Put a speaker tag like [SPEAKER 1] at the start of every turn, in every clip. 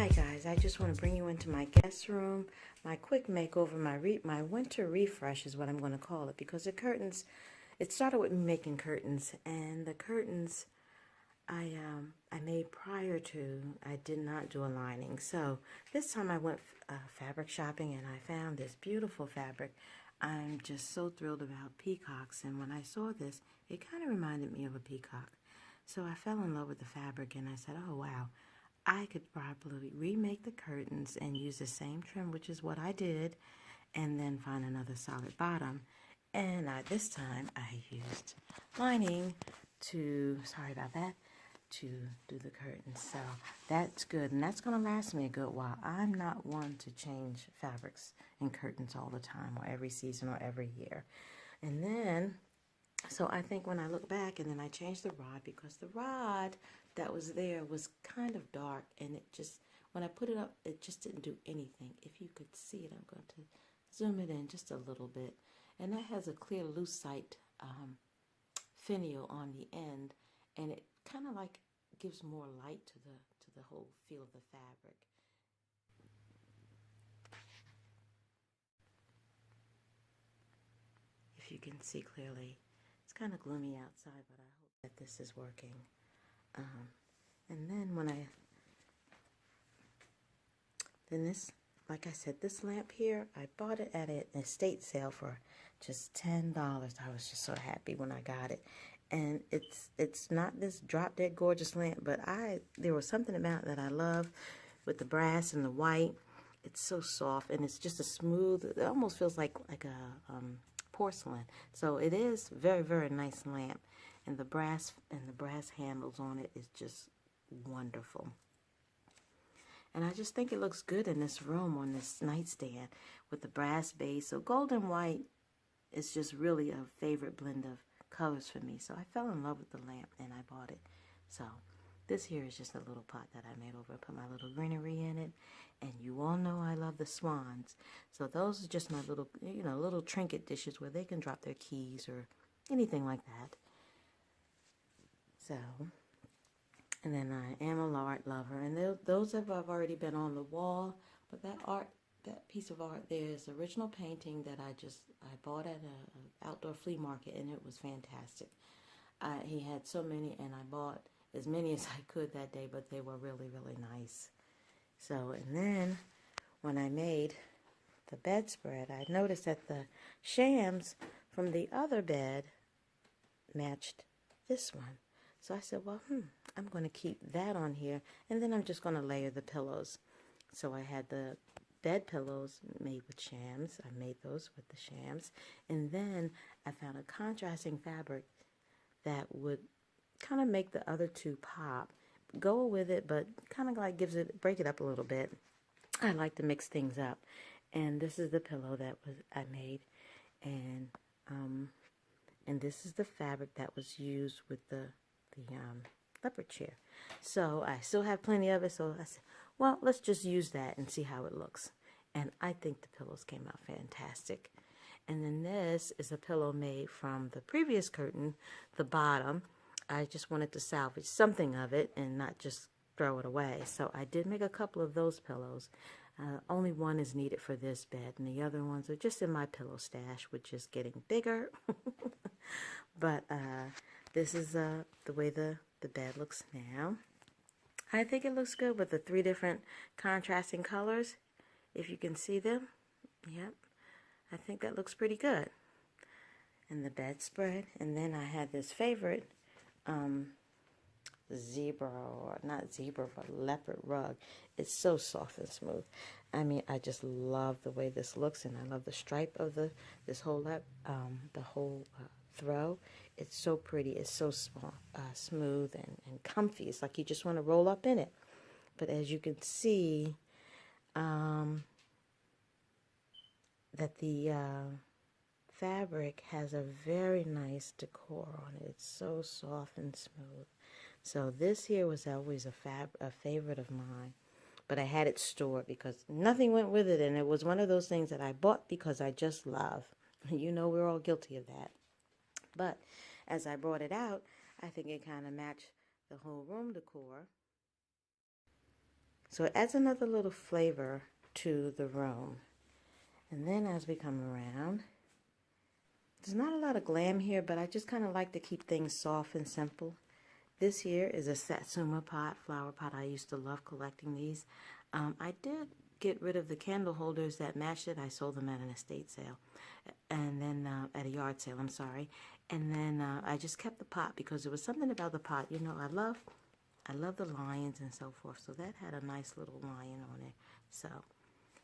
[SPEAKER 1] Hi guys, I just want to bring you into my guest room, my quick makeover, my winter refresh is what I'm going to call it, because the curtains, it started with me making curtains, and the curtains I made prior to, I did not do a lining. So this time I went fabric shopping and I found this beautiful fabric. I'm just so thrilled about peacocks, and when I saw this, it kind of reminded me of a peacock. So I fell in love with the fabric and I said, oh wow, I could probably remake the curtains and use the same trim, which is what I did, and then find another solid bottom. And this time I used lining to, sorry about that, to do the curtains. So that's good, and that's going to last me a good while. I'm not one to change fabrics and curtains all the time or every season or every year. And then, so I think when I look back, and then I changed the rod because the rod that was there was kind of dark, and it just, when I put it up, it just didn't do anything. If you could see it, I'm going to zoom it in just a little bit. And that has a clear lucite finial on the end, and it kind of like gives more light to the whole feel of the fabric. If you can see clearly, it's kind of gloomy outside, but I hope that this is working. And then this, like I said, this lamp here, I bought it at an estate sale for just $10. I was just so happy when I got it. And it's not this drop dead gorgeous lamp, but there was something about it that I love with the brass and the white. It's so soft, and it's just a smooth, it almost feels like a porcelain. So it is very, very nice lamp, and the brass handles on it is just wonderful. And I just think it looks good in this room on this nightstand with the brass base. So gold and white is just really a favorite blend of colors for me. So I fell in love with the lamp and I bought it. So this here is just a little pot that I made over. I put my little greenery in it. And you all know I love the swans. So those are just my little, little trinket dishes where they can drop their keys or anything like that. So, and then I am a art lover, and those have already been on the wall, but that piece of art there is original painting that I bought at an outdoor flea market, and it was fantastic. He had so many, and I bought as many as I could that day, but they were really, really nice. So, and then when I made the bedspread, I noticed that the shams from the other bed matched this one. So I said, well, I'm going to keep that on here, and then I'm just going to layer the pillows. So I had the bed pillows made with shams. I made those with the shams. And then I found a contrasting fabric that would kind of make the other two pop. Go with it, but kind of like break it up a little bit. I like to mix things up. And this is the pillow that I made. And this is the fabric that was used with the leopard chair. So I still have plenty of it, so I said, well, let's just use that and see how it looks. And I think the pillows came out fantastic. And then this is a pillow made from the previous curtain, the bottom. I just wanted to salvage something of it and not just throw it away. So I did make a couple of those pillows. Only one is needed for this bed, and the other ones are just in my pillow stash, which is getting bigger. But this is the way the bed looks now. I think it looks good with the 3 different contrasting colors. If you can see them. Yep. I think that looks pretty good. And the bedspread. And then I had this favorite zebra, or not zebra, but leopard rug. It's so soft and smooth. I mean, I just love the way this looks, and I love the stripe of this whole throw. It's so pretty. It's so smooth and comfy. It's like you just want to roll up in it. But as you can see, that the fabric has a very nice decor on it. It's so soft and smooth. So this here was always a favorite of mine. But I had it stored because nothing went with it, and it was one of those things that I bought because I just love. You know, we're all guilty of that. But as I brought it out, I think it kind of matched the whole room decor. So it adds another little flavor to the room. And then as we come around, there's not a lot of glam here, but I just kind of like to keep things soft and simple. This here is a Satsuma pot, flower pot. I used to love collecting these. I did get rid of the candle holders that matched it. I sold them at an estate sale, and then at a yard sale, I'm sorry. And then I just kept the pot because there was something about the pot. You know, I love the lions and so forth. So that had a nice little lion on it. So,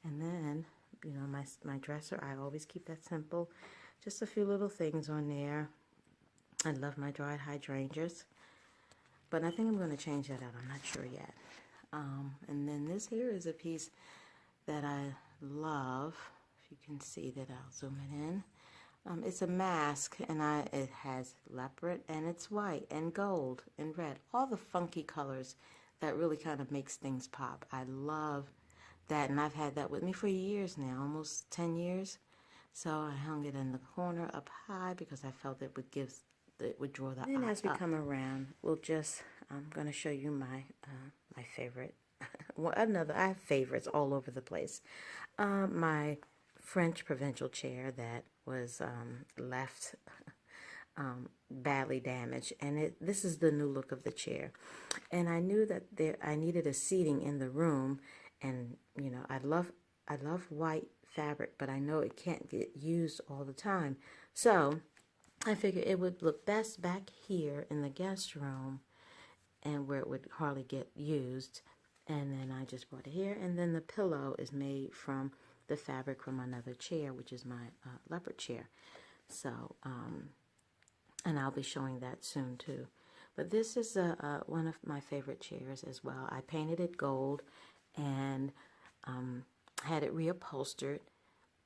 [SPEAKER 1] and then, you know, my dresser, I always keep that simple. Just a few little things on there. I love my dried hydrangeas. But I think I'm going to change that out. I'm not sure yet. And then this here is a piece that I love. If you can see that, I'll zoom it in. It's a mask, and it has leopard, and it's white, and gold, and red. All the funky colors that really kind of makes things pop. I love that, and I've had that with me for years now, almost 10 years. So I hung it in the corner up high because I felt it would draw the eye up. And as we come around, I'm going to show you my favorite. I have favorites all over the place. My French provincial chair that was left badly damaged, and this is the new look of the chair. And I knew that I needed a seating in the room, and you know, I love white fabric, but I know it can't get used all the time. So I figured it would look best back here in the guest room, and where it would hardly get used. And then I just brought it here, and then the pillow is made from the fabric from another chair, which is my leopard chair. So, and I'll be showing that soon too. But this is one of my favorite chairs as well. I painted it gold and had it reupholstered,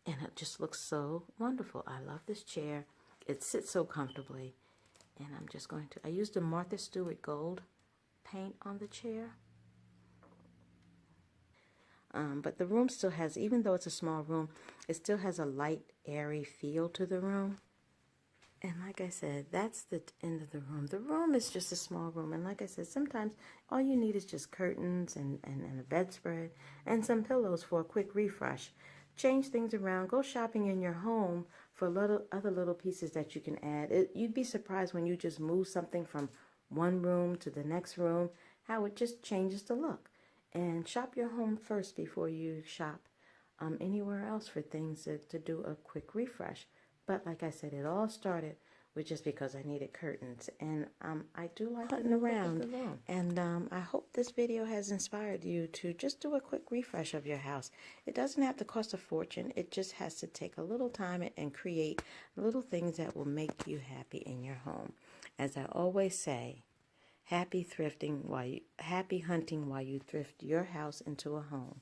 [SPEAKER 1] and it just looks so wonderful. I love this chair. It sits so comfortably, and I'm just going to, I used a Martha Stewart gold paint on the chair. But the room still has, even though it's a small room, it still has a light, airy feel to the room. And like I said, that's the end of the room. The room is just a small room. And like I said, sometimes all you need is just curtains and a bedspread and some pillows for a quick refresh. Change things around. Go shopping in your home for other little pieces that you can add. You'd be surprised when you just move something from one room to the next room, how it just changes the look. And shop your home first before you shop anywhere else for things to do a quick refresh. But like I said, it all started with just because I needed curtains. And I do like hunting around. And I hope this video has inspired you to just do a quick refresh of your house. It doesn't have to cost a fortune. It just has to take a little time and create little things that will make you happy in your home. As I always say, happy hunting while you thrift your house into a home.